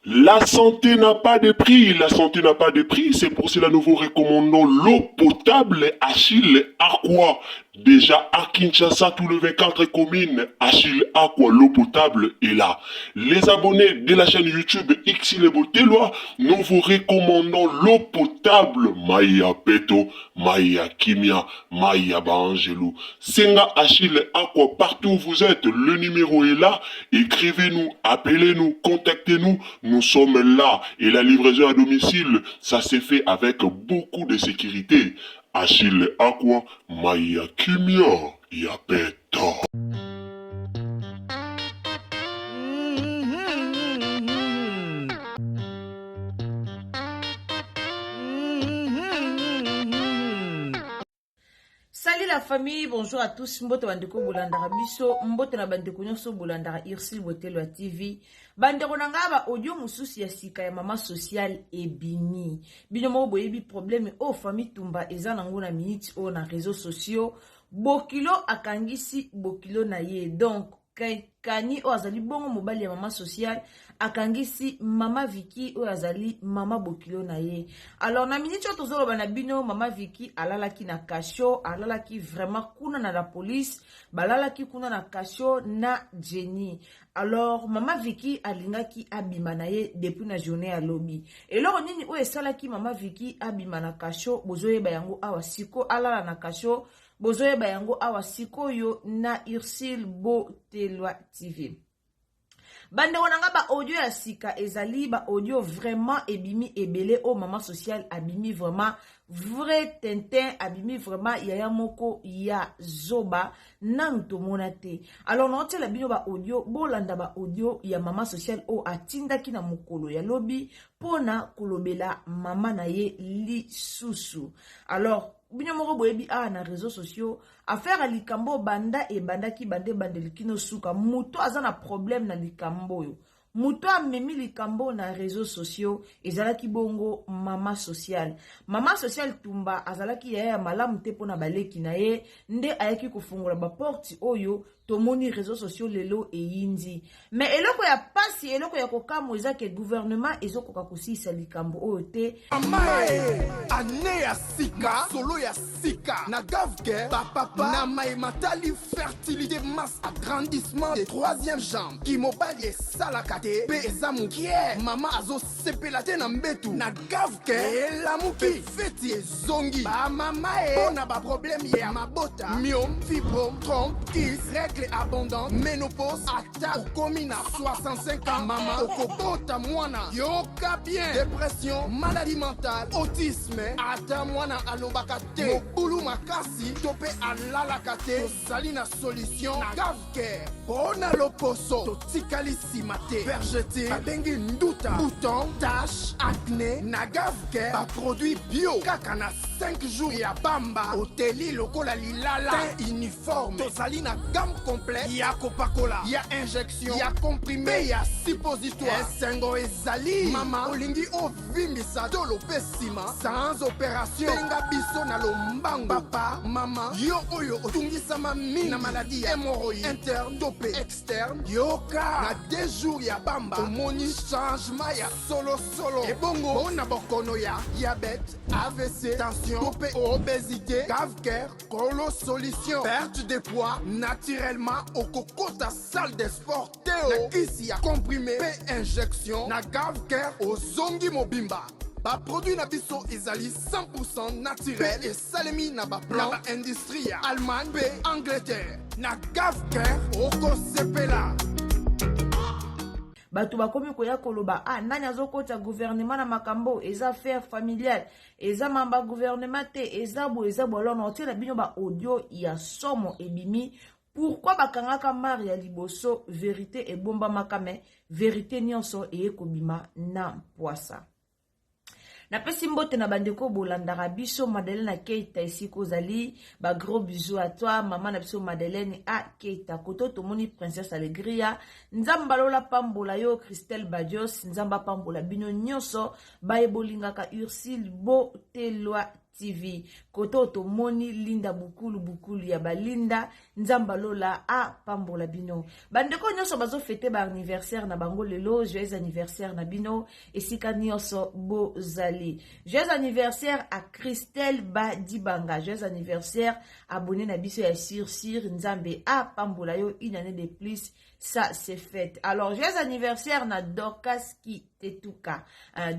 La santé n'a pas de prix, la santé n'a pas de prix, c'est pour cela que nous vous recommandons l'eau potable Achille Aqua. Déjà à Kinshasa, tous les 24 communes, Achille Aqua, l'eau potable est là. Les abonnés de la chaîne YouTube Xile Botelwa, nous vous recommandons l'eau potable Maya Peto, Maya Kimia, Maya Bangelou. Senga Achille Aqua, partout où vous êtes, le numéro est là. Écrivez-nous, appelez-nous, contactez-nous, nous sommes là. Et la livraison à domicile, ça s'est fait avec beaucoup de sécurité. Achille Aqua, Maya Kimia, Yapeto. Salut la famille, bonjour à tous. Mbote bandeko bolandara biso, mbote na bandeko nyonso bolandara Xile Botelwa TV. Bandeko nanga ba audio mususi ya sika ya mama social ebimi. Bino mo boyebi problème o famille tumba eza nango na minute o na réseaux sociaux. Bokilo akangisi bokilo na ye. Donc kani o azali bongo mobali ya mama social akangisi mama Vicky o azali mama bokilo na ye. Alors na minute o tozolo bana bino mama Vicky alalaki na kasho, alalaki vraiment kuna na la police, balalaki kuna na kasho na Jenny. Alors mama Vicky alingaki abima na ye depuis na journée ya lobi. Eloko nini o esalaki mama Vicky abima na kasho, bozoyeba yango awa siko alala na kasho. Bozoyeba yango awa sikoyo na Xile Botelwa TV. Bande wananga ba audio ya sika ezali ba audio vraiment ebimi ebele o mama social abimi vraiment vrai Tintin abimi vraiment yaya moko ya zoba nang tomonate. Alors non la bino ba audio bolanda ba audio ya mama social o atindaki na mokolo ya lobi pona kolobela mama na ye li susu. Alors bino moko boyebi na réseaux sociaux affaire à likambo banda e banda ki bande bandelikino suka muto azana problème na likambo yo muto amemi likambo na réseaux sociaux ezalaki bongo mama social tumba azalaki ya malamu te pona baleki na ye nde ayaki kufungola ba porte oyo tomoni réseaux sociaux lelo e yindi mais eloko ya pasi eloko ya kokamo ezake gouvernement ezokoka kusisa likambo oyo te ane ya sika solo ya sika na gavke papa na mai matali fertilité masse agrandissement de troisième jambe qui mobali esalaka te pe eza mukie mama azo sepela te na mbetu na gavke elamuki feti ezongi ba mama pona ba problème ya mabota myome fibrome trompe kiss règle abondante ménopause ata okomi na 65 ans mama okobota mwana yoka bien dépression maladie mentale autisme ata mwana alobaka te mobulu makasi to pe alalaka te tozali na solution na gavke pona loposo totikali nsima te vergete babengi nduta bouton tache acné na gavke baproduit bio kaka na 5 jours ya bamba oteli lokola lilala teint uniforme tozali na gamme complet ya kopakola ya injection ya comprimé ya suppositoire esengo ezali mama olingi ovimbisa tolo pe nsima sans opération benga biso na lombango papa mama yo oyo otungisama mingi na maladie ya hémorroïde interne to pe externe yoka na 2 jours ya bamba omoni changement ya solo ebongo bona bokono ya diabète AVC tension to pe obésité Gavker Kolo solution perte de poids naturellement okokota salle de sport teo na kisi ya comprimé pe injection na Gavker ozongi mobimba baproduit na biso ezali 100% naturel esalemi na baplan na baindustrie ya Allemagne mpe Angleterre. Na Gavker okosepela. Bato bakomi koya koloba nani azokota gouvernement na makambo eza affaire familiale eza mamba gouvernement te eza bo alors na otiela bino ba audio ya somo ebimi. Pourquoi bakangaka mari ya liboso vérité ebomba makame vérité nyonso ekobima na poisa. Na pesi mbote na bandeko bolandaka biso Madeleine Keita esiko zali ba gros bisous à toi maman na biso Madeleine Keita koto tomoni princesse Alegria nzamba lola pambola yo Christelle Badios nzamba pambola bino nyonso ba ebolingaka Ursule Botelwa TV koto tomoni Linda bukulu ya balinda nzamba lola pambola bino bandeko nyonso bazo fêter ba anniversaire na bango lelo joyeux anniversaire na bino esika nyonso bozali joyeux anniversaire à Christelle Badibanga joyeux anniversaire abonné na biso ya Sir nzambe pambola yo une année de plus ça c'est fait. Alors joyeux anniversaire na Dorcas Kitetuka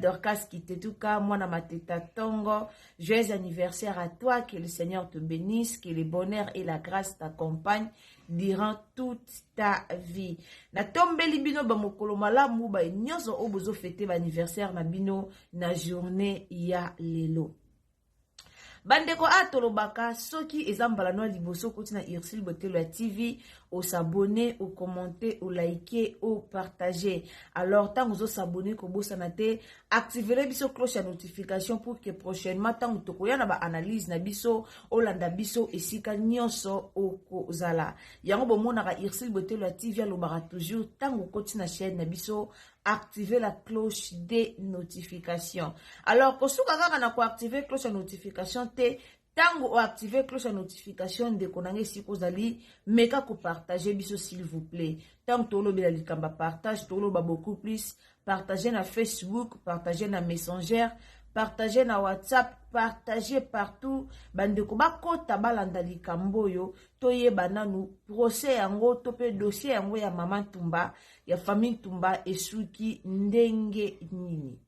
Dorcas Kitetuka mwana mateta tongo joyeux anniversaire à toi, que le Seigneur te bénisse, que le bonheur et la grâce t'accompagnent durant toute ta vie. Na tombeli bino ba mokolo malamu ba nyonso obozo fêter ba anniversaire na bino na journée ya lelo. Bandeko atolobaka soki ezambala no liboso koti na Ursule Botelwa TV au s'abonner, au commenter, au liker, au partager. Alors tant vous s'abonner ko bosa na te activer biso cloche à notification pour que prochainement tant to koya na ba analyse na biso olanda biso esika nyonso okozala. Yango bomona ka Ursule Botelwa TV alobaka toujours tant koti na chaîne na biso activer la cloche de notification. Alors kosuka kaka na ko activer cloche de notification te tango o activer cloche de notification de konange siko zali meka ko partager biso s'il vous plaît. Tango tolo bela likamba partage tolo ba beaucoup plus partager na Facebook, partager na Messenger, partager na WhatsApp, partager partout. Bandeko bakota balanda likambo yo toyeba nanu procès yango tope dossier yango ya mama Tumba ya famille Tumba esuki ndenge nini.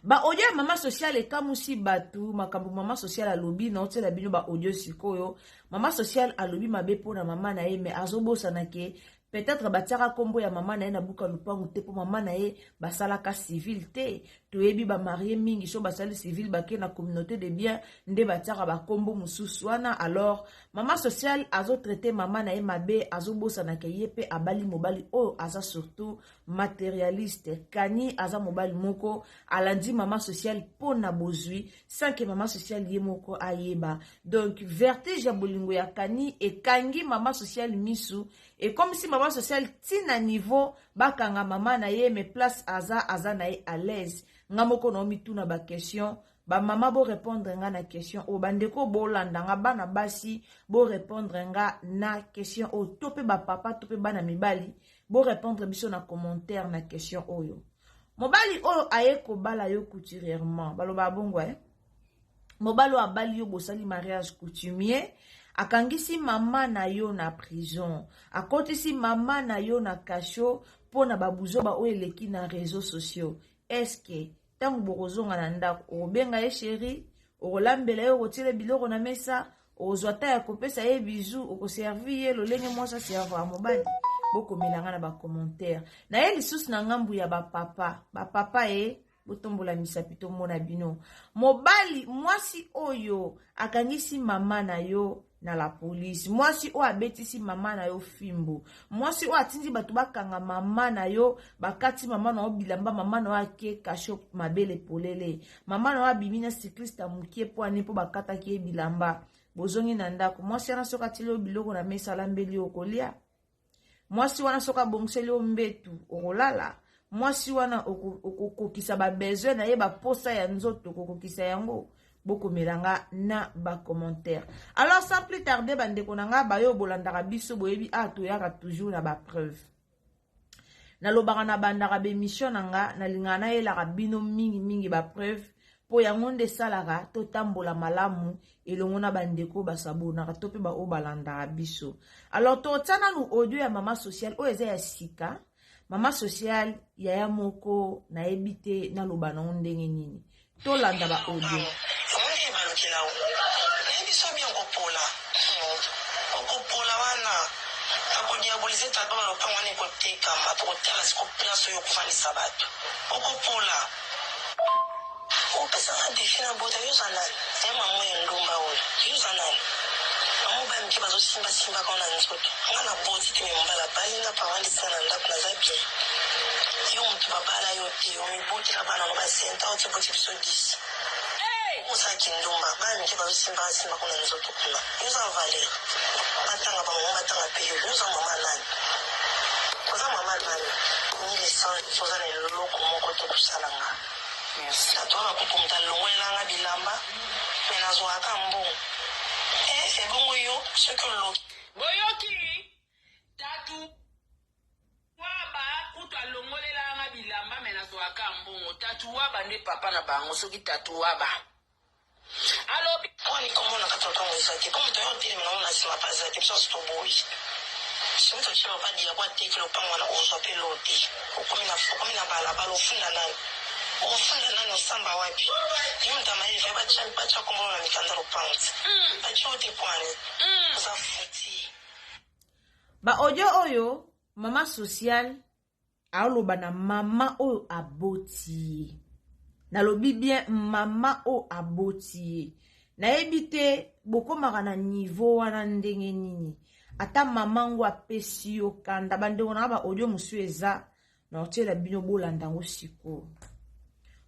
Ba audio ya mama social ekamusi batu makambo mama social alobi na otela bino ba audio sikoyo mama social alobi mabe pona mama na ye me azobosa na ke peut-être batiaka kombo ya mama na ye na buka lupangu te po mama na ye basalaka civil te toyebi ba marié mingi so basali civil bake na communauté de bien nde batiaka ba kombo mususu wana. Alors mama social azo traiter mama na ye mabe azobosa na ke yepe abali mobali o aza surtout matérialiste kani aza mobali moko alandi mama social pona bozui sans que mama social ye moko ayeba. Donc vertige ya bolingo ya kani ekangi mama social misu et comme si mama social tina niveau bakanga mama na ye me place aza na ye à l'aise ngamoko na mituna ba question ba mama bo répondre nga na question o bandeko bo landa nga bana basi bo répondre nga na question o tope ba papa tope bana mibali bo répondre biso na commentaire na question oyo mobali oyo ayeko bala yo couturièrement baloba bongo mobali o abali yo bosali mariage coutumier akangisi mama na yo na prison akotisi mama na yo na kasho pona babuzo ba oeleki na réseaux sociaux. Est-ce que tango bokozonga na ndako obenga ye chéri okolambela yo kotile biloko na mesa ozwata ya kopesa ye bizu okoservi ye lolenge mwasa serva mobali bokomelanga na ba commentaire na ye lisusu na ngambu ya bapapa botombola misapito mona bino mobali mwasi oyo akangisi mama na yo na la police mwasi o abetisi mama na yo fimbo mwasi o atindi batu bakanga mama na yo bakati mama na yo bilamba mama na yo ake kasho mabele polele mama na yo abimina cycliste mukie po ane po bakata ki bilamba bozongi na ndako mwasi ana soka tilo biloko na mesa lambeli okolia mwasi wana soka bongseli o mbetu okolala mwasi wana okokisa ba besoin na ye ba posa ya nzoto okokisa yango bokomelanga na ba commentaire. Alors sans plus tarder bandeko nanga bayo bolandaka biso boyebi toyaka toujours na ba preuve na lobaka na bandaka be mission nanga na lingana yelaka bino mingi ba preuve po yango nde salaka totambola malamu elongo na bandeko basabonaka tope ba obalandaka biso. Alors to tsana nu audio ya mama social o eza ya sika Mama social yaya moko na ebite na loba na ndenge nini. To landa ba audio. Diaboliser ta baba lopango wana ekotekama tokotala siko place oyo okufandisa bato okopola opesanga defi na bota yoza nani ya mamo ya ndumba oyo yoza nani mamo baya mike bazosimbasimba kao na nzoto nga na boti te me mobala balinga pavandisa na ndako naza bien yo moto babala yo te omibotela bana no basenta ote boti biso 10 osaki ndumba baya mike bazosimbasimba kao na nzoto kuna yoza valeur batanga bamama batanga pe yo yoza mama nani oza mama nani nilesance oza na eloko moko te kosalanga natwaka kutu moto alongolelanga bilamba me nazwaka mbongo ebongo yo soki oloki boyoki tatu waba kutu alongolelanga bilamba me nazwaka mbongo tatu waba nde papa na bango soki tatu waba alobi wani komona katotongo ezaki po moto yo telemi nango na nsima paza te biso sotoboyi soki totyeba badia kwa teki lopango wana ozwa mpe lote okomi na balabala ofunda nani ofunda nani osamba wapi yo moto amayefe batya kombolo na mikanda lopango ti batya ote pwani oza futi Ba audio oyo mama social aoloba na mama oyo aboti. Nalobi bien mama o aboti. Na ebite bokomaka na niveau wana ndenge nini. Ata mamango apesi yo kanda bandengo na ba audio musu eza na otela bino bolandango siko.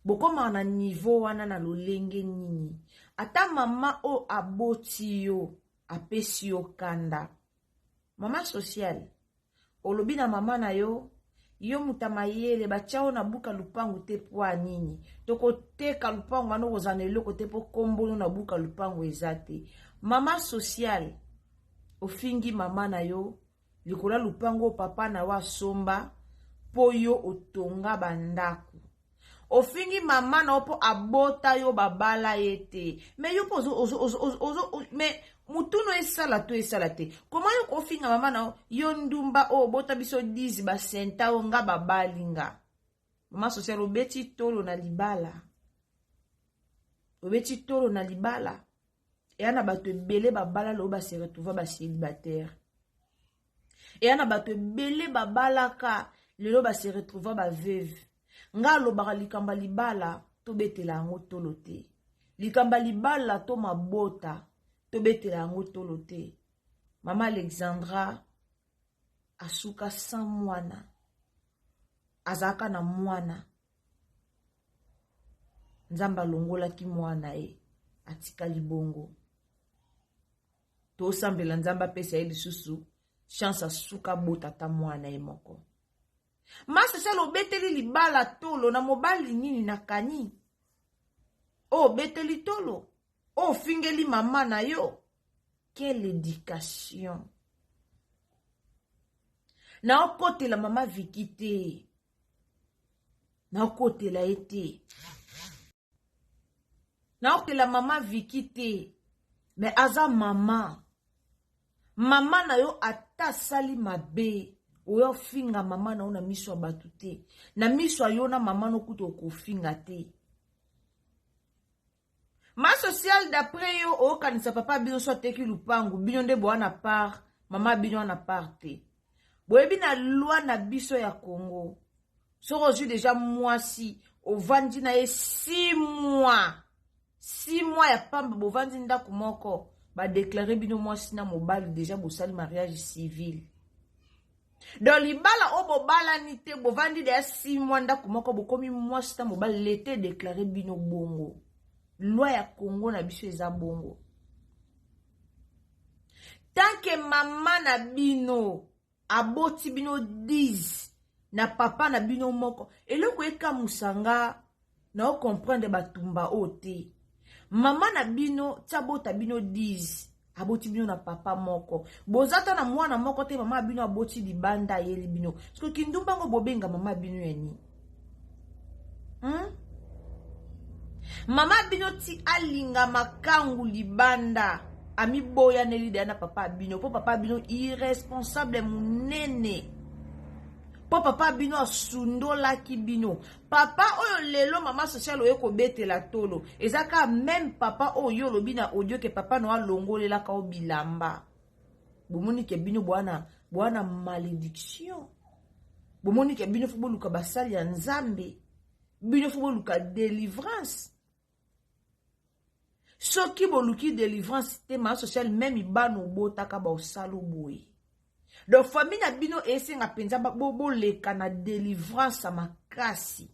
Bokomaka na niveau wana na lolenge nini. Ata mama o aboti yo apesi yo kanda. Mama social olobi na mama na yo mutamayele bachao na buka lupangu te poa nini toko teka lupangu mano kozana eloko te po kombolo na buka lupangu ezate. Mama social ofingi mama na yo likola lupangu papa na wa somba po yo otonga bandako. Ofingi mama na opo abota yo babala yete me yo po me mutuno esala te. Comment yo kofinga mama na yo ndumba o bota biso 10 ba senta o nga babalinga. Mama social obeti tolo na libala. E ana bato ebele babala lo ba se retrouva ba célibataire. E ana bato ebele babala ka lelo ba se retrouva ba veuve. Nga lo baka likamba libala to betela yango tolo te. Likamba libala to mabota to betela yango tolo te. Mama Alexandra asuka sans mwana. Azaka na mwana. Nzamba longola ki mwana atika libongo. To sambela nzamba pesa lisusu chance asuka bota ta mwana moko. Masa selo beteli libala tolo na mobali nini na kani. O beteli tolo. O fingeli mama na yo. Quelle éducation. Na okote la mama vikite. Na okote la ete. Na okote la mama vikite. Mais aza mama. Mama na yo ata sali mabe. Oyo finga mama na ona miso batute. Na miso yo na mama no kuto kofinga te. Ma social d'après yo o kanisa papa bino so teki lupangu bino nde boana part mama bino na parte. Boyebi na loi na biso ya Congo. Soko ju déjà mwasi o vandi na 6 mois. 6 mois ya pamba bo vandi ndako moko ba déclarer bino mwasi na mobali déjà bo sali mariage civil. Dans libala obo bala nite bo vandi de 6 mois ndako moko bo komi mwasi na mobali l'été déclaré bino bongo. Loi ya Congo na biso eza bongo. Tant que mama na bino aboti bino 10 na papa na bino moko eloko eka musanga na o comprendre batumba ote. Mama na bino tabota bino 10 aboti bino na papa moko. Bozata na mwana moko te mama bino aboti libanda yeli bino. Parce que kindumba ngo bobenga mama bino yani. Mama bino ti alinga makangu libanda ami boya neli de na papa bino po papa bino irresponsable munene po papa bino asundolaki bino. Papa oyo lelo mama social oyo kobetela tolo ezaka même papa oyo lobi na audio ke papa no alongolelaka o bilamba. Bomoni ke bino bwana malédiction. Bomoni ke bino fubo luka basali ya nzambe. Bino fubo luka délivrance. Soki boluki délivrance te ma social même ibano botaka ba osalo boye. Donc famille na bino esenga penza bo leka na délivrance makasi.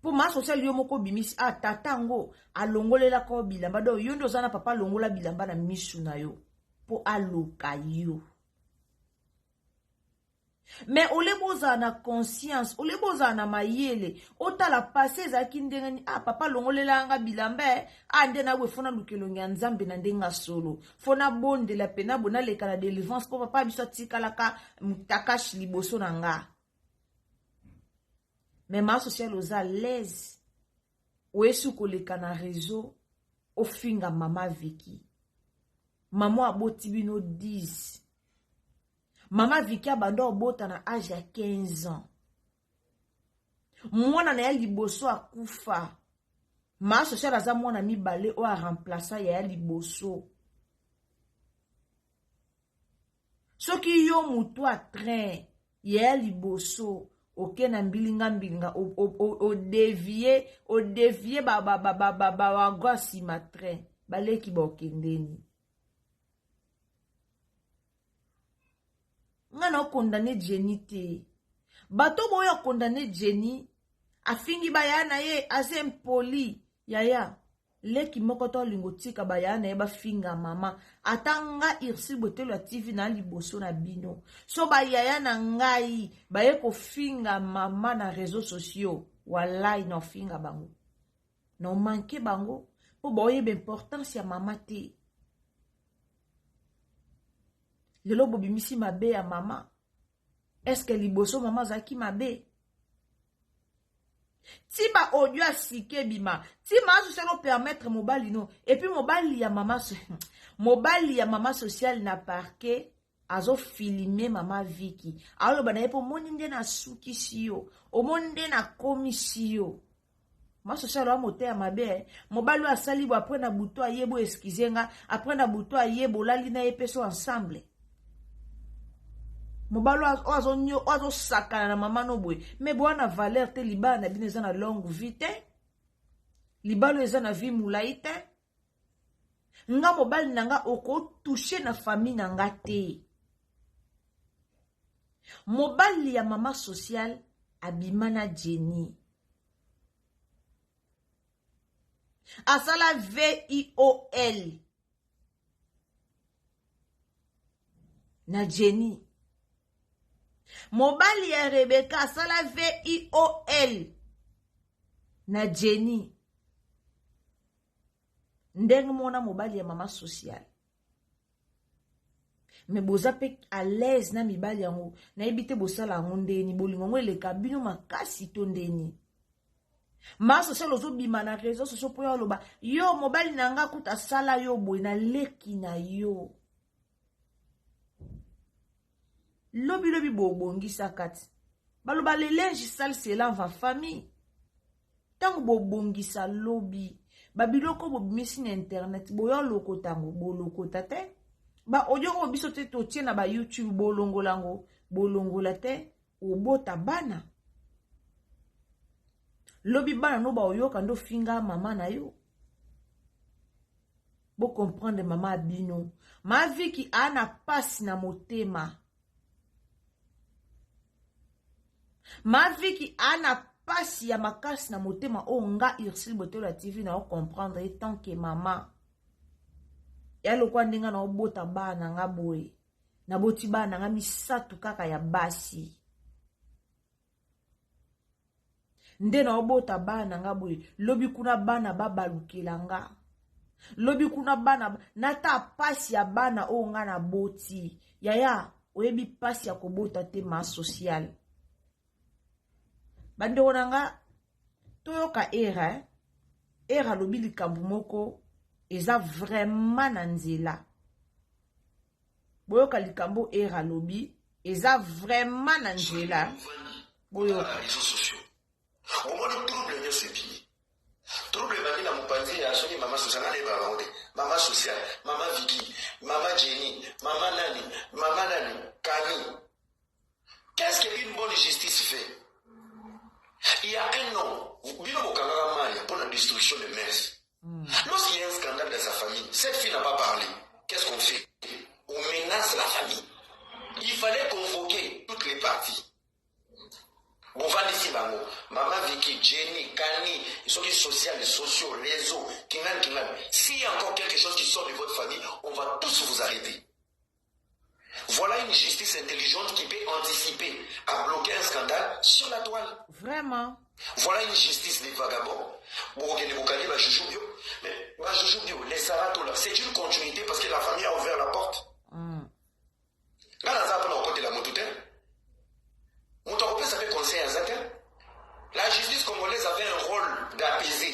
Pour ma social yo moko bimisi tatango alongolela ko bilamba do yo ndo zana papa longola bilamba na misu na yo po aloka yo. Mais oleboza na conscience, oleboza na mayele, otala passé za kindengani papa longolela anga bilambe ndena we fona lukelo nya nzambe na ndenga solo. Fona bonde la pena bona leka la délivrance po papa biso tikalaka mutakashi liboso na nga. Mais ma social oza l'aise. Oesu koleka na réseau ofinga mama Vicky. Maman aboti bino 10. Mama Vicky abando obota na âge ya 15 ans. Mwana na ya liboso akufa. Ma social aza mwana mibale o a remplaça ya liboso. Soki yo mutu a train ya liboso oke na mbilinga o dévier ba wagasi ma train baleki ba okendeni. Ngana condamné Jenny te. Bato boya condamné Jenny. Afingi bayana ye azem poli. Yaya. Leki mokoto lingotika bayana ye ba finga mama. Atanga irsi botelo ya TV na liboso na bino. So bayaya na ngai. Baye ko finga mama na réseaux sociaux. Walai no finga bango. No manke bango. Po boye b'importance ya mama te. Lelo bobimisi mabe ya mama. Est-ce que liboso mama zaki mabe? Tiba audio asike bima. Tima aso permettre mobali no. Et puis mobali ya mama social na parquet azo filmer mama Vicky. Alors bana yepo moni nde na suki siyo. O moni nde na komi siyo. Ma social wa mote ya mabe. Mobali wa salibo après na buto ayebo excusenga. Après na buto ayebo lali na yepeso ensemble. Mobalo ozo sakana na mama no boy. Mais bwana valeur te libana na bine na longue vite. Libalo eza na vie mulai te. Nga mobali nanga oko toucher na famille nanga te. Mobali ya mama social abimana Jenny. Asala VIOL. Na Jenny. Mobali ya Rebecca asala VIOL na Jenny. Ndenge mona mobali ya mama social. Me boza pe à l'aise na mibali yango. Na ebite bosala ngondeni bolingo ngo eleka bino makasi to ndeni. Ma social ozo bima na réseau social po yo loba yo mobali nanga kuta sala yo boy na leki na yo. Lobi bobongisa kati. Baloba le linge sale c'est là va famille. Tango bobongisa lobi. Babiloko bobimisi na internet. Boyo loko tango boloko tate. Ba audio ko biso te to tie na ba YouTube bolongolango. Bolongola te obota bana. Lobi bana no ba oyo kando finga mama na yo. Bo comprendre mama bino. Ma Vicky ana passe na motema. Ma Vicky ana pasi ya makasi na motema nga Ursil Botelo la TV na comprendre tant que mama ya lokwa ndinga na obota bana nga boye na boti bana nga misatu kaka ya basi nde na obota bana nga boye lobi kuna bana babalukela nga lobi kuna bana nata pasi ya bana nga na boti yaya oyebi pasi ya kobota te ma social. Bande onanga toyoka era lobi likambu moko eza vraiment na nzela. Boyoka likambo era lobi eza vraiment na nzela boyo les réseaux sociaux. Au moins le trouble est c'est fini. Trouble est la moupandi à son maman sociale, maman sociale, maman Vicky, maman Jenny, maman Nani, Kani. Qu'est-ce qu'une bonne justice fait? Il y a un nom, pour la destruction de mers. Lorsqu'il y a un scandale dans sa famille, cette fille n'a pas parlé. Qu'est-ce qu'on fait? On menace la famille. Il fallait convoquer toutes les parties. Maman Vicky, Jenny, Kani, ils sont sociaux, les sociaux, réseaux, Kingan. S'il y a encore quelque chose qui sort de votre famille, on va tous vous arrêter. Voilà une justice intelligente qui peut anticiper à bloquer un scandale sur la toile. Vraiment. Voilà une justice des vagabonds. Mais les Sarato, c'est une continuité parce que la famille a ouvert la porte. Là, on a côté la motoute. La justice congolaise avait un rôle d'apaiser.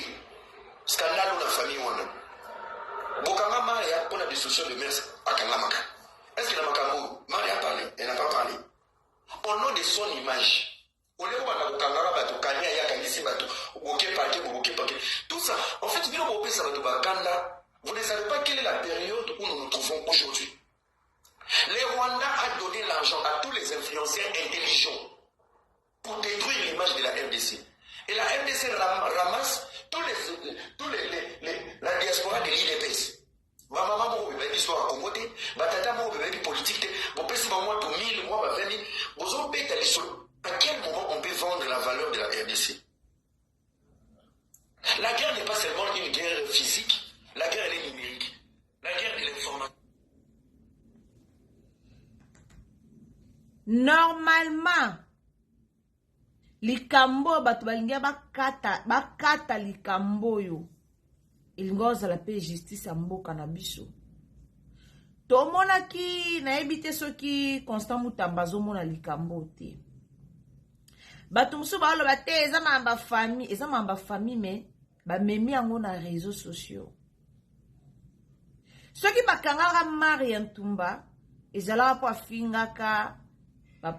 Scandale dans la famille. Bokanga Maria pour la destruction de mers à Kangamaka. Est-ce que la Makamou, Maria a parlé? Elle n'a pas parlé. Au nom de son image, au lieu de Kangara Bato, Kanya Yakanisi Bato, tout ça, en fait, vous ne savez pas quelle est la période où nous nous trouvons aujourd'hui. Les Rwandais a donné l'argent à tous les influenceurs intelligents pour détruire l'image de la RDC. Et la RDC ramasse la diaspora de l'IDPS. Ma maman m'a dit histoire accommodée, ma tata m'a dit politique, mon père m'a dit 1000 mois, 20 000. Vous en payez les sous. À quel moment on peut vendre la valeur de la RDC? La guerre n'est pas seulement une guerre physique, la guerre elle est numérique. La guerre de l'information. Normalement, likambo bato balinga bakata likambo yo. Ilinga ozala pe justice ya mboka na biso. Tomonaki nayebi te soki Constant Mutamba azomona likambo te. Bato mosusu baoloba te eza mamba famille me bamemi yango na réseaux sociaux. Soki bakangaka Maria Ntumba ezalaka po afingaka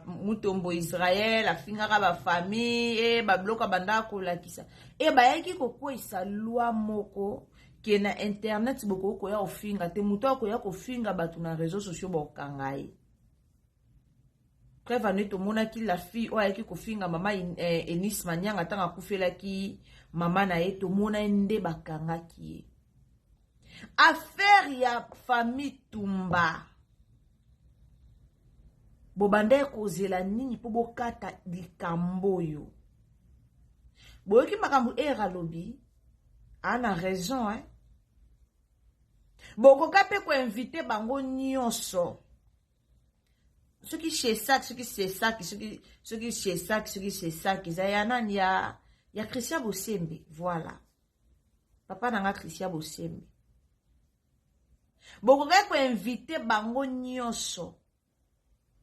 mutombo Israël afingaka ba famille ba bloka bandaka kolakisa bayaki kokwisa loi moko ke na internet boko koya ofinga te muto akoya kofinga bato na réseaux sociaux bokanga ye. Preuve ane tomonaki la fille oyo ayaki kofinga mama Enis Manyanga tanga akufelaki mama na ye tomona nde bakangaki ye. Affaire ya famille Tumba bobanda kozela nini po bokata likambo yo. Boyoki makambo eralobi ana raison bokoka pe ko inviter bango nyonso. Soki Shesak, soki Sesak, soki Shesak, soki Sesak, ya nani ya Christian Bosembe, voilà. Papa nanga Christian Bosembe. Bokoka ko inviter bango nyonso.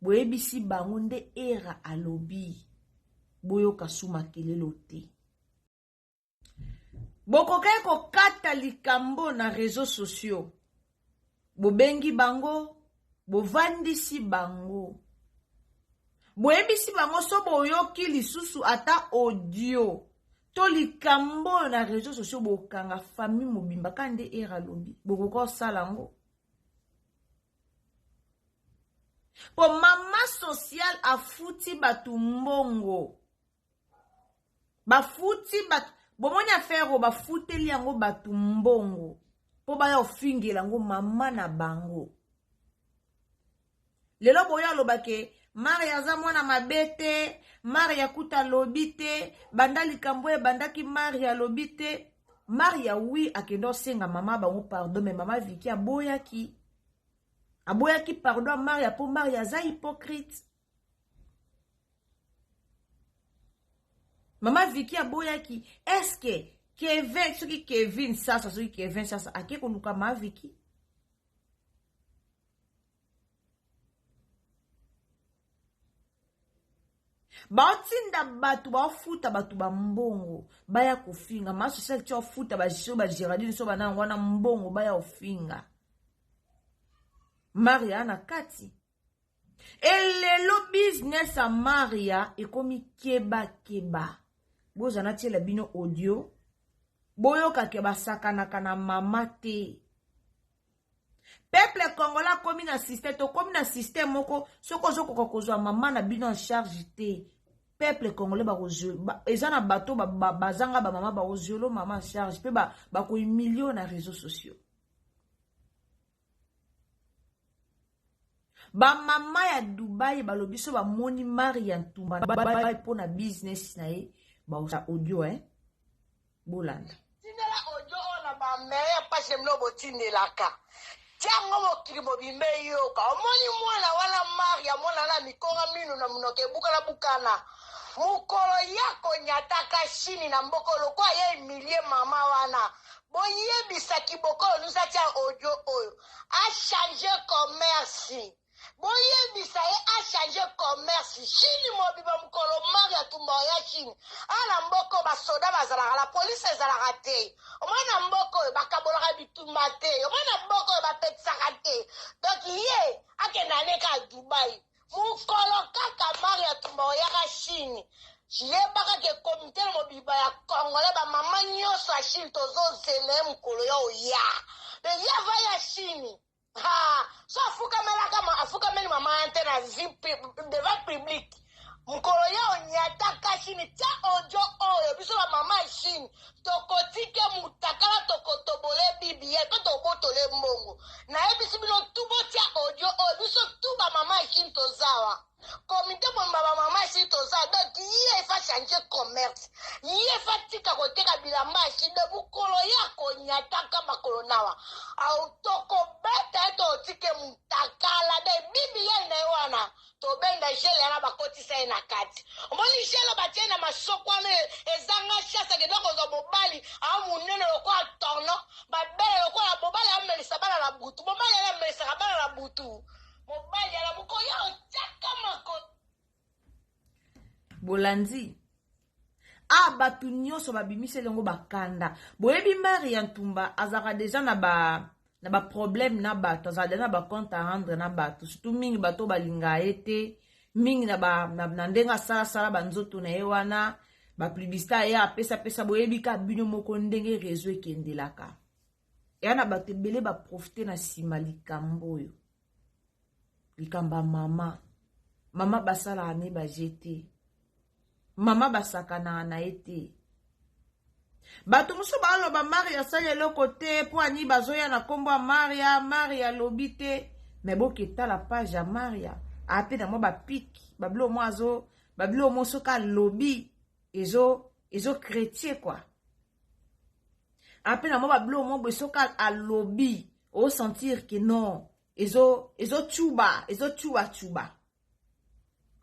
Boyebisi bango nde era alobi. Boyoka suma kelelo te. Bokoka ko kata likambo na réseaux sociaux. Bobengi bango, bovandisi bango. Boyebisi bango so boyoki lisusu ata audio. To likambo na réseaux sociaux bokanga famille mobimba kande era alobi. Bokoka salango. Po mama social afuti batu mbongo. Bafuti batu. Bomoni affaire bafuteli yango batu mbongo. Po baya ofingela yango mama na bango. Lelo boya lobake. Maria za mwana mabete. Maria kuta lobite. Banda likamboe bandaki Maria lobite. Maria oui akendo senga mama bango pardon. Mais mama Vicky aboyaki. Aboyaki pardon Maria po Maria za hypocrite. Mama Vicky aboyaki. Est-ce que Kevin, ce qui Kevin ça, ce qui Kevin ça, à qui qu'on Mama Vicky? Baotinda batu bafuta batu ba mbongo baya kofinga ma social ti ofuta ba jisho ba Geraldine so bana wana mbongo baya ofinga. Maria na kati. elelo business a Maria ekomi keba keba. Boza na tiela bino audio. Boyoka ke basakanaka na mama te. Peuple congolais komi na système to komi na système moko soko zoko kokozwa mama na bino en charge te. Peuple congolais ba kozo ezana bato bazanga ba mama ba ozolo mama en charge pe ba ko millions na réseaux sociaux. Ba mama ya Dubai ba lobiso ba moni Maria Ntumba ba po na business na ye ba osa audio Bolanda. Tindela audio ona ba meya pase mno botindelaka. Tiango mokili mobimbe yoka. Omoni mwana wana Maria mwana na mikonga minu na munoke bukala bukana. Mukolo yako nyataka shini na mbokolo kwa ye emilie mama wana. Boye bisaki bokolo nusa tia audio oyo. A changer commerce. Boye bisaye a changer commerce. Chini mobiba mukolo Maria Ntumba ya chini. Ana mboko basoda bazalaka la police ezalaka te. Omwana mboko bakabolaka bitumba te. Omwana mboko bapetsaka te. Donc ye akenda neka Dubai. Mukolo kaka Maria Ntumba ya chini. Yebaka ke komite mobiba ya Congolais ba mama nyoso a chini tozo zele mukolo yo ya. De yava ya chini. Ha, so afuka meni mama antena devant public. Mukolo ya onyataka chini tia audio oyo biso ba mama chini tokotike mutakala tokotobole bibi ye to botole mbongo na ebisi bino tubo tia audio oyo biso tuba mama chini tozawa komite bomba ba mama chini tozawa donc ye fa changer commerce ye fa tika koteka bilamba chini de bukolo ya konyataka makolo nawa au toko beta to tike mutakala de bibi ye na wana to benda jele na bakoti sa na kati omoni jele batie na masoko na ezanga chasa ke doko zo bobali a munene lokwa torno babele lokwa la bobali amelisa bana la butu bobali ala melisa bana la butu bobali ala buko ya otaka mako Bolandi batu nyonso babimise lengo bakanda boyebi Maria Ntumba azaka deja na ba problème na bato azaka deja na ba compte à rendre na bato surtout mingi bato balinga ete mingi na ndenga sala banzoto na ye wana ba publicité ya pesa boyebi ka bino moko ndenge réseau ekendelaka yana bato ebele ba profiter na sima likambo oyo likamba mama basala ane ba jete mama basakana na ete bato muso baloba Maria sale loko te po ani bazoya na kombo Maria lobi te mais boketa la page ya Maria ape na mo ba piki bablo mo azo bablo mo soka lobi ezo chrétien quoi ape na mo bablo mo besoka a lobi o sentir que non ezo chuba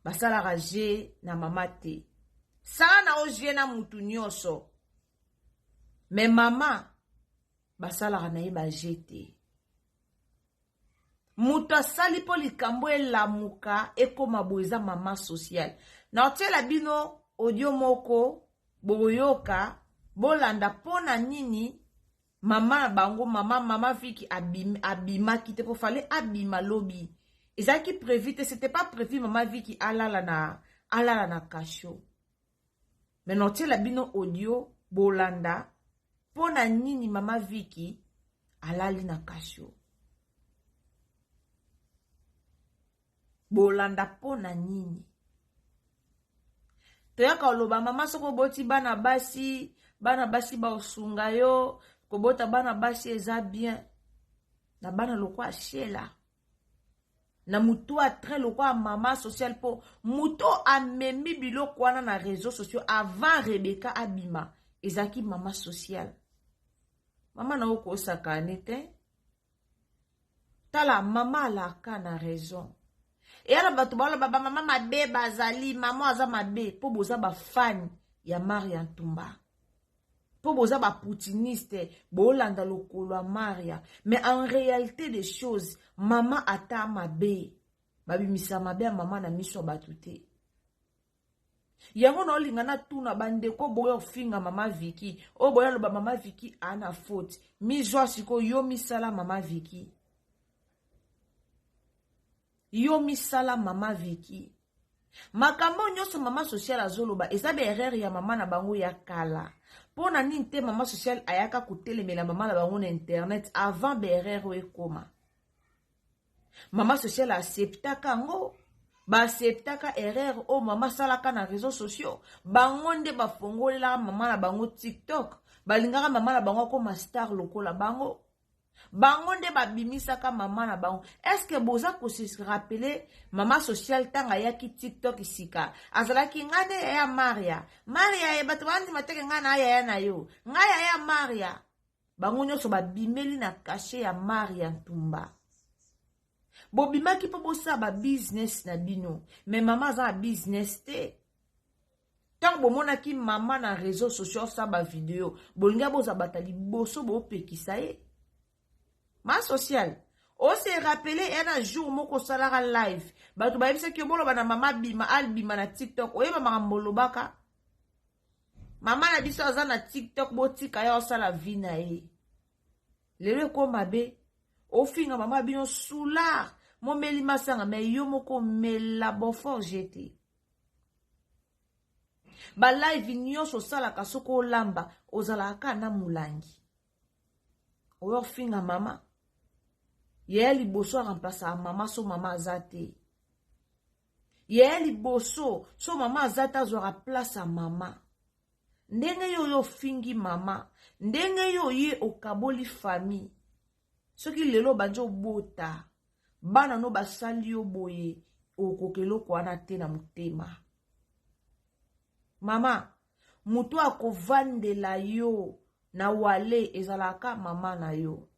basala raje na mama te sana ojie na mutu nyonso mais mama basala na ye ba jete mutu asali po likambo elamuka ekoma boeza mama social na otiela bino audio moko boyoka bolanda pona nini mama na bango mama Viki abimaki te po fale abima lobi ezaki prévu te c'était pas prévu mama Viki alala na kasho mais notiela bino audio bolanda pona nini mama Viki alali na kasho bolanda pona nini toyaka oloba mama soko boti bana basi ba osunga yo kobota bana basi eza bien na bana lokwa shela na mutu a très lokwa mama social po mutu amemi biloko wana na réseaux sociaux avant Rebecca abima ezaki mama social mama na oko osakane te tala mama alaka na raison et ala bato baloba ba mama mabe bazali mama aza mabe po boza ba fan ya Maria Ntumba po boza ba poutiniste bolanda lokolo ya Maria mais en réalité des choses mama ata mabe babimisa mabe ya mama na miso bato te yango na olinga na tuna bandeko boyo finga mama Viki o boyo loba mama Viki ana faute mi joa siko yo misala mama Viki yo misala mama Vicky. Makambo nyonso mama social azoloba eza be erreur ya mama na bango ya kala. Pona ninte mama social ayaka kutelemela mama na bango na internet avant be erreur ekoma. Mama social acceptaka ngo. Ba acceptaka erreur o mama salaka na réseaux sociaux. Bango nde bafongolela mama na bango TikTok. Balingaka mama na bango koma star lokola bango. Bango nde babimisaka mama na bango. Est-ce que boza ko se rappeler mama social tanga yaki TikTok isika? Azalaki ngane ya Maria. Maria e bato bandi mateke ngana ya na yo. Ngaya ya Maria. Bango nyonso babimeli na caché ya Maria Ntumba. Bobimaki po bosa ba business na bino. Mais mama za business te. Tant bomonaki mama na réseaux sociaux sa ba vidéo. Bolinga boza batali boso bo pekisa ye. Ma social. O se rappelé un jour moko salara live. Bato ba yebisa ki bolo bana mama bima albima na TikTok. Oyeba makambolo baka. Mama na biso aza na TikTok botika ya osala vie na ye. Lelo ko mabe. Ofinga mama bino soula. Momeli masanga me yo moko mela bofo jete. Ba live nyonso sala kasoko lamba ozalaka na mulangi. Oyo finga mama. Yeli boso remplaça mama so mama azate. Yeli boso so mama azata zora place mama. Ndenge yo fingi mama. Ndenge yo ye okaboli famille. Soki lelo banjo bota. Bana no basali yo boye. Okokelo kwa na te na mutema. Mama. Mutu akovandela yo. Na wale ezalaka mama na yo.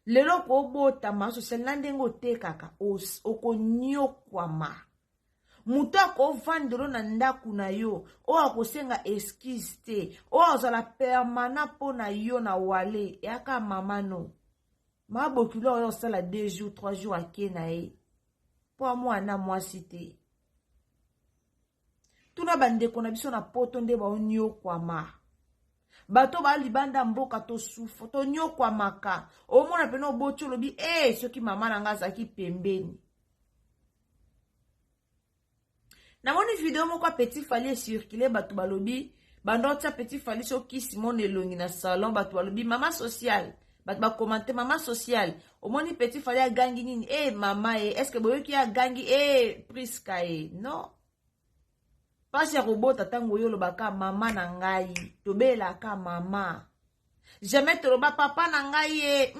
Lelo ko bota ma social nandengo te kaka. Okonyokwama. Mutu akovandelo na ndaku na yo. O akosenga excuse te. O azala permanent po na yo na wale. Yaka mama no. Ma bokilo yo sala 2 jours, 3 jours ake na e. Po moi na mwasi te. Tuna bandeko na biso na poto nde ba onyokwama. Bato ba libanda mboka to souffre. To nyokwamaka. O mona peno bocho lobi. Soki mama na nga zaki pembeni. Na moni video moko petit fali circuler bato balobi. Bandota petit fali so kisi mon elongi na salon bato balobi. Mama social. Bato ba commenter mama social. O moni petit fali a gangi nini. Mama est-ce que boyo ki a gangi Priska non. Pasi ya robota tango yo lobaka mama na ngai. Tobela ka mama. Jamais toloba papa na ngai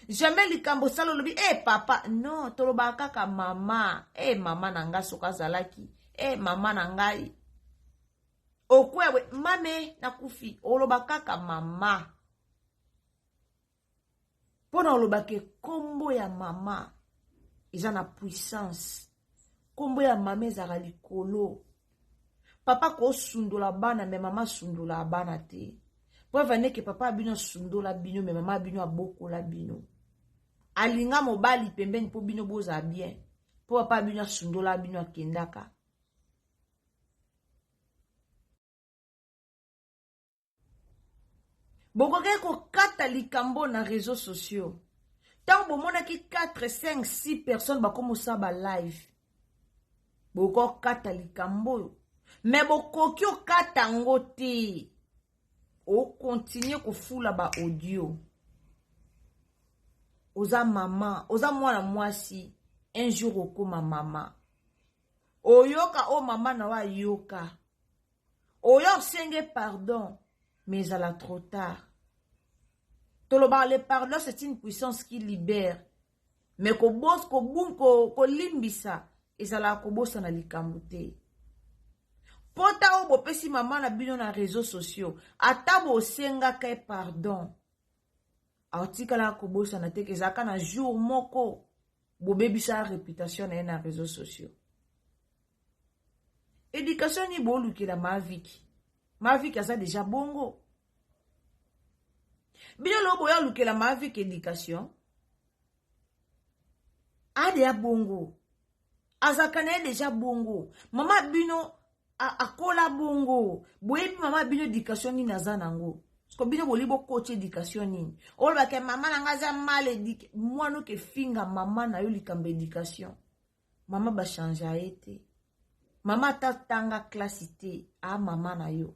Jamais likambo salo lobi papa. Non, tolobaka ka mama. Mama na nga soka zalaki. Mama na ngai. Okwewe mame na kufi. Olobaka ka mama. Pona olobake kombo ya mama. Iza na puissance. Kombo ya mama ezaka likolo. Papa ko sundola bana me mama sundola bana te. Po vane ke papa bino sundola bino me mama bino abokola bino. Alinga mobali pembeni po bino boza bien. Po papa bino sundola bino akendaka. Bokoke ko kata likambo na réseaux sociaux. Tant bomona ki 4, 5, 6 personnes bakomo sa ba live. Boko kata likambo. Mais boko kyo kata ngote. O continue ko fula ba audio. Oza mama, oza mwana mwasi. Un jour okoma mama. Oyoka o mama na wa yoka. Oyo senge pardon. Mais à la trop tard. Toloba le pardon c'est une puissance qui libère. Mais ko boss ko boum ko limbisa. Ezala kobosa na likambo te. Pota o bopesi mama na bino na réseaux sociaux. Ata bo senga ke pardon. Artika la kobosa na te kezaka na jour moko. Bo bebisa réputation na réseaux sociaux. Éducation ni bo lukila maviki. Maviki aza déjà bongo. Bino lo boya lukila maviki éducation. Ade ya bongo. Azakane déjà bongo. Mama bino akola bongo. Boyebi mama bino éducation ni naza nango. Parce que bino boli bo coach éducation nini. Ol ba ke maman na ngaza mal éduqué. Moi no ke finga maman na yo likambe éducation. Maman ba changer a été. Maman ta tanga classité a maman na yo.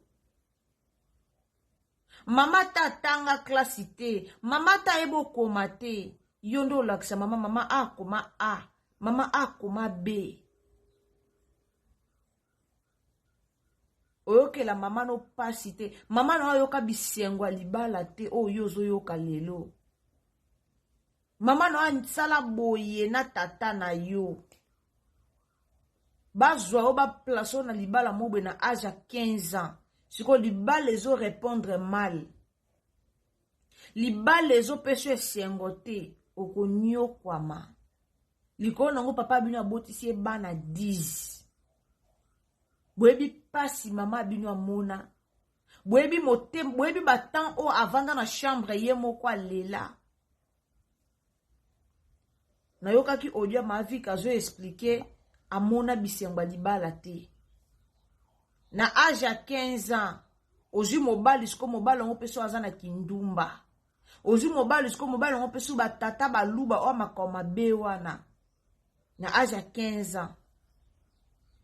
Maman ta tanga classité. Maman ta ebo komate. Yondo laksa maman A koma A. Maman A koma B. Oyoke la maman no pasi te. Maman no yoka bisengwa libala te. O yozo yoka lelo. Maman no ansala boye na tata na yo. Bazwa o ba plaso na libala mobe na âge à 15 ans. Siko libala ezo répondre mal. Libala ezo peso esengote. Oko nyo kwama. Liko nango papa bino abotisi bana 10. Bwebi pasi mama bino amona. Bwebi motem, bwebi batan o avanda na chambre ye moko lela. Na yoka ki audio ma vie kazo expliquer amona bisengwa libala te. Na âge à 15 ans, ozu mobali sko mobali ngo peso azana kindumba. Ozu mobali sko mobali ngo peso batata baluba o makoma bewana. Na âge à 15 ans.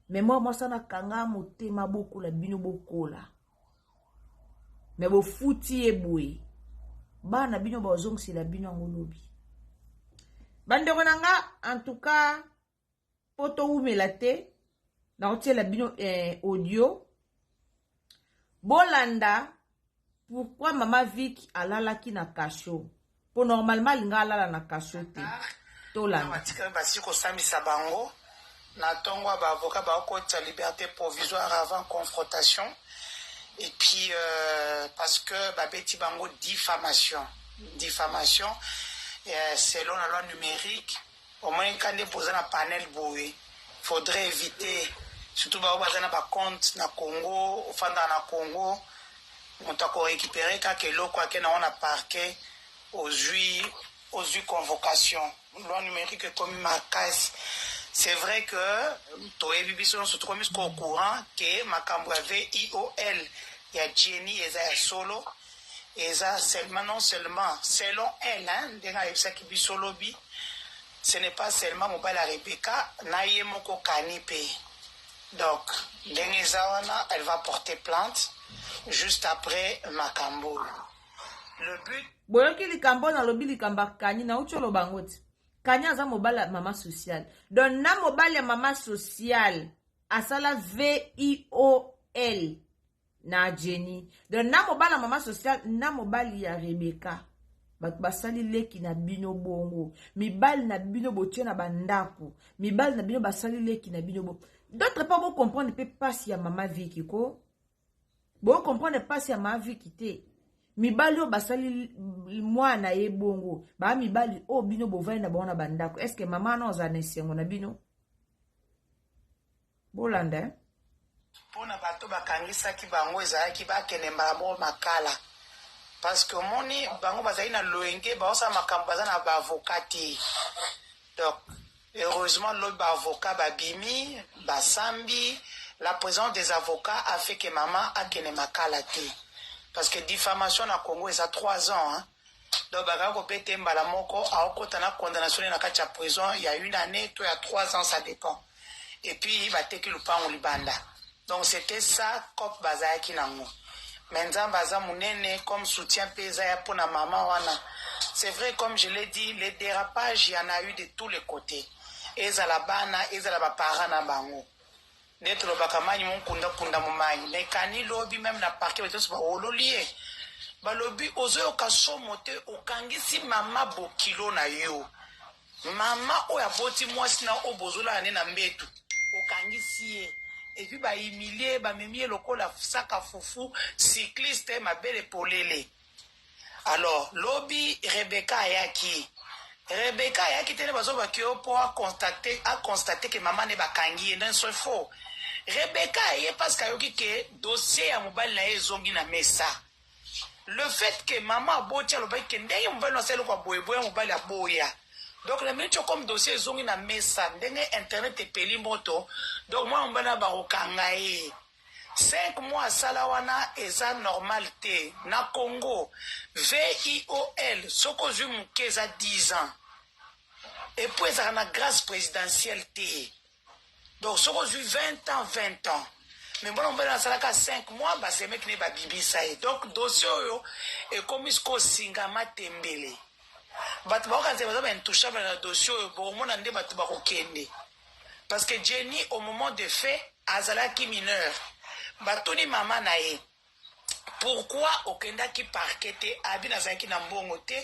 Mais moi ça na kanga motema boko la bino bokola. Mais bo futi ebwe. Bana bino bazong c'est la bino ngolobi. Bandeko nanga en tout cas poto umelate na otie la bino audio. Bolanda pourquoi maman Vic alala ki na kasho. Pour normalement linga alala na kasho te. Tolanda. Matika basi ko samisa bango. Na tongo ba avocat ba okota liberté provisoire avant confrontation. Et puis parce que ba beti bango diffamation selon la loi numérique au moins quand on pose un panel boé faudrait éviter surtout ba bazana ba compte na Congo ofanda na Congo on t'a récupérer ka loko akena on a parquet aux huit convocation loi numérique comme ma casse. C'est vrai que Toé Bibiso se trouve au courant que Makambo avait IOL, il y a Jenny et ça solo, et ça seulement non seulement selon elle, ce n'est pas seulement Mobile à Rebecca, naïe moko kanipe. Donc, elle va porter plainte juste après Makambo. Le but. Boyoki likambo na lobi likamba kani na ucholo bangoti. Kanya za mobile mama social. Donc na mobile mama social asala VIOL na Jenny. Donc na mobile mama social na mobile ya Rebecca. Basali leki na bino bongo. Mibali na bino botie na bandako. Mibali na bino basali leki na bino bongo. D'autres pas vous comprendre pe passe ya mama Vicky ko. Vous comprendre passe ya mama Vicky te. Mibali o basali mwana ye bongo ba mibali o bino bovai na bona bandako. Est-ce que maman no za nesengo na bino bolanda pona bato bakangisa ki bango ezalaki bakene mbabo makala parce que moni bango bazali na loenge baosa makambo baza na ba avocati. Donc heureusement le ba avocat babimi basambi la présence des avocats a fait que maman a kene makala te. Parce que diffamation na Congo est à 3 ans. Hein? Donc, bagago pete mbala moko, a okotana condamnation na kacha prison, il y a 1 année, toi, il y a 3 ans, ça dépend. Et puis, il va teki lupango libanda. Donc, c'était ça, kop bazaya kinango. Maintenant, baza munene, comme soutien pesa pour na maman wana. C'est vrai, comme je l'ai dit, les dérapages, il y en a eu de tous les côtés. Ezalabana, ezalabapara na bango. D'être le bakamanyi mon kunda mumanyi mais kani lobby même na parquet betos ba ololie ba lobby ozo ka somote okangisi mama bokilo na yo mama oya boti mwasi na obozola ne na mbetu okangisi ye et puis ba humilier ba memie lokola saka fufu cycliste ma belle polele. Alors lobby Rebecca ayaki tele bazo ba kio pour constater que maman ne bakangi non c'est faux. Rebecca est parce qu'il y a un dossier à mobile na ezongi na mesa. Le fait que maman botia le bail que ndenge mobile na selo kwa boyeboya mobile ya boya. Donc la minute comme dossier ezongi na mesa ndenge internet epeli moto. Donc moi mobile na ba okanga e. 5 mois salawana eza normal te. Na Congo, VIOL, soko zui muke eza 10 ans. Et puis eza na grâce présidentielle te. Donc soko zui 20 ans, 20 ans. Mais bon, on va dans 5 mois, bah c'est mec ne ba bibi ça. Donc dossier yo et comme isko singama tembele. Bat ba ka c'est pas intouchable na dossier yo bon mon ande bat ba ko kende. Parce que Jenny au moment de fait azalaki mineur. Batoni maman na ye. Pourquoi okenda ki parquete abina zaki na mbongo te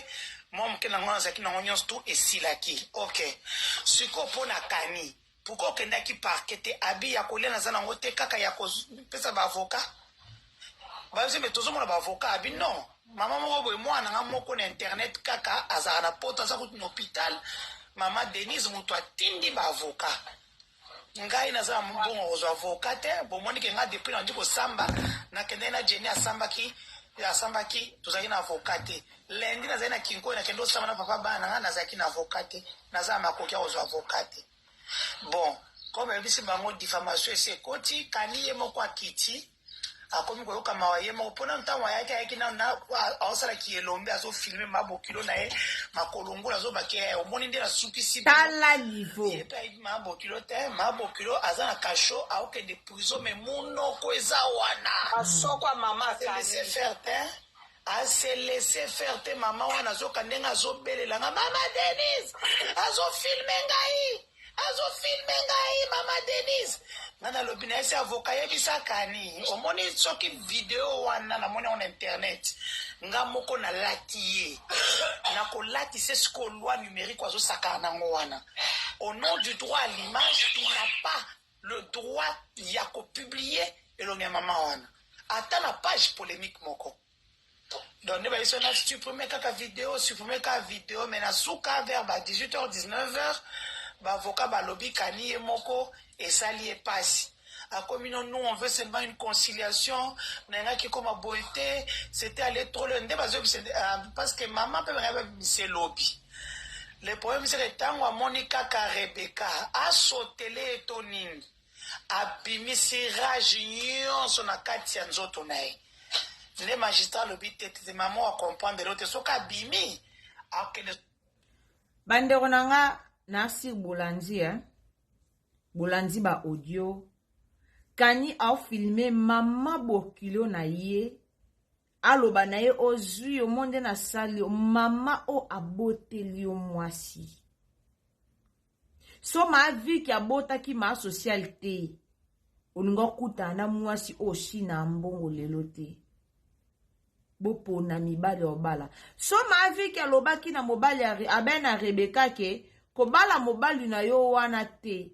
moi mkena ngona zaki na ngonyos tout et silaki. OK. Siko pona kani. Pourquoi okenda ki parquete abi ya kolia na zana ngote kaka ya ko pesa ba avocat. Ba se metozo mona ba avocat abi non. Maman moko boy mwana nga moko na internet kaka azara na poto za kuti hôpital. Maman Denise mutu atindi ba avocat. Ngai na za mbongo ozo avocat te bo moni ke nga depuis na ndiko samba na kende na Jenny asamba ki tuzaki na avocat te. Lendi na za na kinko na kendo samba na papa bana nga na zaki na avocat te. Na za makoki ozo avocat te. Bon, comme elle dit bango diffamation c'est koti kaniye moko akiti akomi ko yoka mawaye moko pona ntawa yake yake na awasala ki elombe azo filmer mabokilo na e makolongo azo baké omoni ndela supisi tala niveau et puis mabokilo te mabokilo azana kasho aoke de prison mais munoko eza wana asokwa mama se laisser faire te a se laisser faire te mama wana azoka ndenga azobelela nga mama Denise azo filmer ngai azo filme ngai mama Denise nana lobina ese avocat yebisa kani omoni soki video wana na moni on internet nga moko na lati na ko lati c'est ce que loi numérique azo saka nango wana au nom du droit à l'image tu n'as pas le droit ya ko publier elonge mama wana ata na page polémique moko donc ne ba iso na supprimer kaka vidéo mais na suka vers 18h 19h ba avocat ba lobby kani moko et sali et passe à comme nous on veut seulement une conciliation n'enga qui comme boité c'était aller trop loin parce que maman peut regarder c'est lobby le problème c'est que tango a Monica ka Rebecca a sauté les tonines a bimisi rage nyonso na kati ya nzoto nae les magistrats lobby tete maman a comprendre l'autre soka bimi a que bandeko nanga Nasir Boulandi, Boulandi ba audio. Kani a filmé mama bokilo na ye. Aloba na ye ozui o monde na sali mama o aboteli o mwasi. So ma vi ki abota ki ma socialité. Oningo kuta na mwasi o shina mbongo lelo te. Bopo na mibali obala. So ma vi ki aloba ki na mobali abena Rebecca ke kobala mobali na yo wana te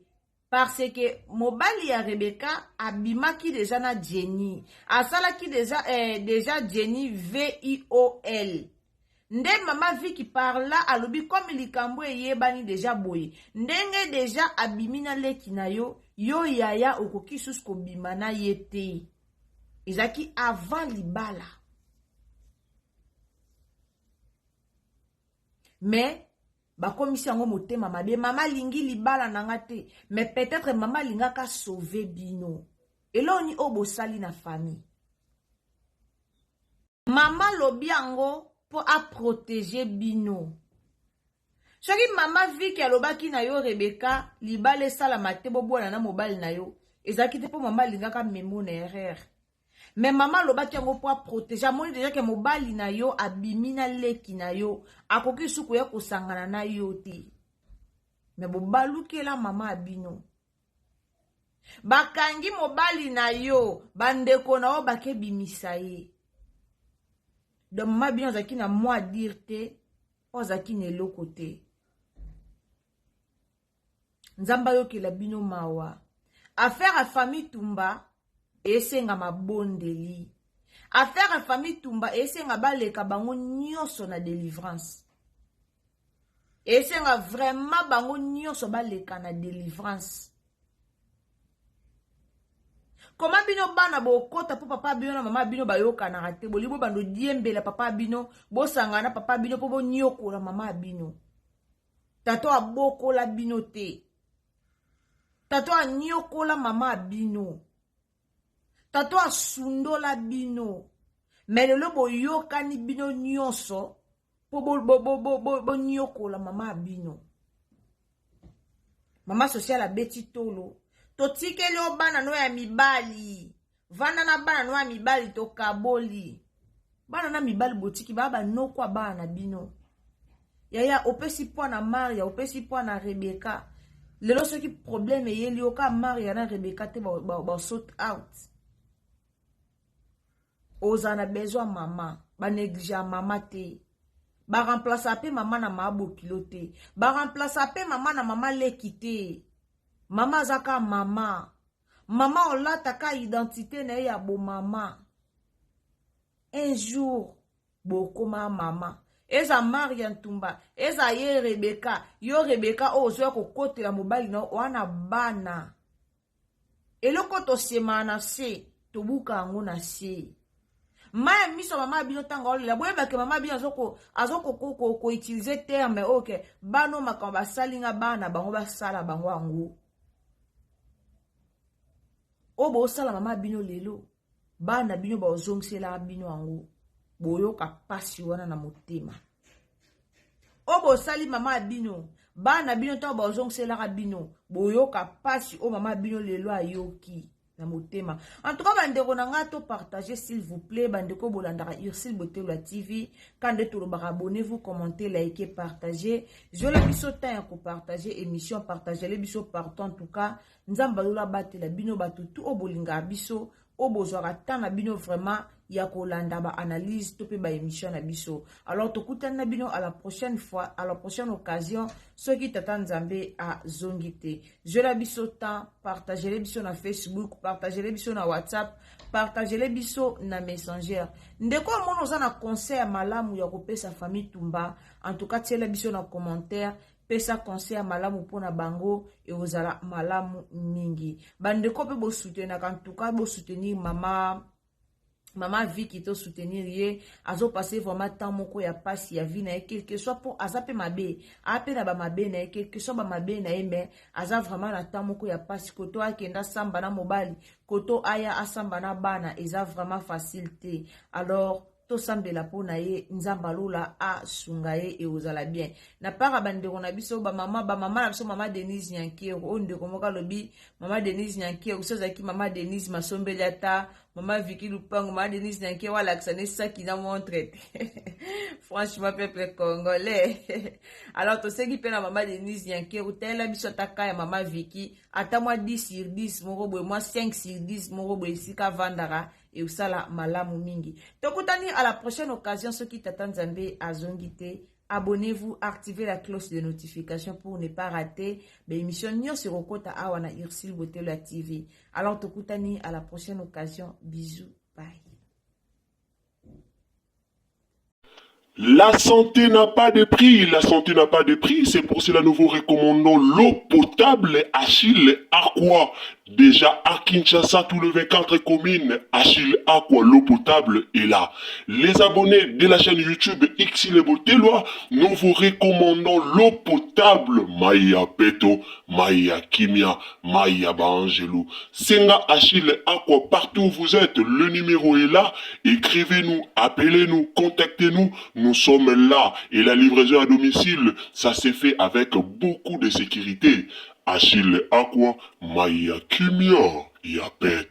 parce que mobali ya Rebecca abimaki déjà na Jenny asalaki déjà Jenny VIOL nde mama Viki parla alobi comme likambo eyebani déjà boye ndenge déjà abimina leki na yo yaya okoki sus kobima na ye te ezaki avant libala mais bakomisi yango motema mabe mama lingi libala nanga te mais peut-être mama lingaka sauver bino eloni obosali na famille mama lobi yango po a protéger bino soki mama Viki alobaki na yo Rebecca libala esala te bobwana na mobali na yo ezaki te po mama lingaka memo na erreur mais maman lobaki yango po protéger amoni déjà que mobali na yo abimina leki na yo akoki suku ya kosangana na yo te mais bobalukela mama abino bakangi mobali na yo bandeko na yo bakebimisa ye donc mama abino azaki na mwa dire te ozaki na eloko te nzamba yokela bino mawa affaire à famille Tumba esenga mabondeli affaire à famille Tumba esenga baleka bango nyonso na délivrance esenga vraiment bango nyonso baleka na délivrance comment bino bana bokota po papa bino na mama bino bayokanaka te bolibo bando diembela papa bino bosangana papa bino po bonyokola mama bino tato abokola bino te tato anyokola mama bino tato asundola bino me lelo boyokani bino nyonso po bonyokola mama bino. Mama social abeti tolo totikeli o bana no ya mibali vanda na bana no ya mibali tokaboli bana na mibali botiki baba nokwa bana bino yaya opesi po na Maria opesi po na Rebecca lelo soki problème yeli oka Maria na Rebecca te ba sort out ozana besoin mama ba néglige mama te ba remplacer pe mama na mabo kilote ba remplacer pe mama na mama lekite mama zaka mama olata ka identité na ya bo mama un jour bokoma mama eza Maria Ntumba eza ye Rebecca yo Rebecca ozo ko kotela mobali na wana bana eloko to semana se tobuka ngo na se maya miso mama bino tanga olela boyeba ke mama bino azoko ko utiliser terme ok bano makamba salinga bana bango basala bango ango obo sala mama bino lelo bana bino ba ozongisela bino ango boyoka pasi wana na motema obo sali mama bino bana bino to ba ozongisela bino boyoka pasi o mama bino lelo ayoki na motema. En tout cas, bandeko na nga to partager s'il vous plaît, bandeko bolandaka Ursil Botelwa TV, quand tout le abonnez-vous, commentez, likez, partagez. Je le biso temps ya ko partager émission, partager les biso partout en tout cas. Nzamba lola bate la bino batutu o bolinga biso, o bozora tan na bino vraiment ya ko landa ba analyse to pe ba émission na biso. Alors tokutana na bino à la prochaine fois, à la prochaine occasion, ceux qui t'attendent Nzambe à zongite. Je la biso temps, partagez les biso na Facebook, partagez les biso na WhatsApp, partagez les biso na Messenger. Ndeko mono za na conseil malamu ya ko pesa famille Tumba, en tout cas tiela biso na commentaire. Pesa conseil malamu pona bango et ozala malamu mingi. Bandeko pe bo soutenir en tout cas bo soutenir Maman Vicky to soutenir ye azo passer vraiment temps moko ya passe ya vie na quelque soit pour azape mabe ape na ba mabe na quelque soit ba mabe na eme aza vraiment na temps moko ya passe koto akenda samba na mobali koto aya asamba na bana eza vraiment facilité. Alors to sambela pona ye nzamba lola a sungaye e ozala bien na para bandeko na biso ba mama na biso mama Denise Nyankero onde komoka lobi mama Denise Nyankero sozaki mama Denise Masombeli ata mama Vicky Lupango mama Denise Nyankero wala ksane saki na montre franchement peuple congolais. Alors to seki pe na mama Denise Nyankero tela biso taka ya mama Vicky ata moi 10 sur 10 moko boy moi 5 sur 10 moko boy sika vandara et usala malamu mingi. Tokutani à la prochaine occasion, ceux qui t'attendent Nzambe à Zongite, abonnez-vous, activez la cloche de notification pour ne pas rater l'émission Nyo sur Okota Awana Ursil Botelwa TV. Alors Tokutani à la prochaine occasion, bisous, bye. La santé n'a pas de prix, la santé n'a pas de prix, c'est pour cela nous vous recommandons l'eau potable Achille Aqua. Déjà à Kinshasa, tous les 24 communes, Achille Aqua, l'eau potable est là. Les abonnés de la chaîne YouTube Ursil Botelwa, nous vous recommandons l'eau potable Maya Peto, Maya Kimia, Maya Bangelou. Senga Achille Aqua, partout où vous êtes, le numéro est là. Écrivez-nous, appelez-nous, contactez-nous. Nous sommes là et la livraison à domicile, ça s'est fait avec beaucoup de sécurité. Achille Aqua, Maya Kimia, Yapet.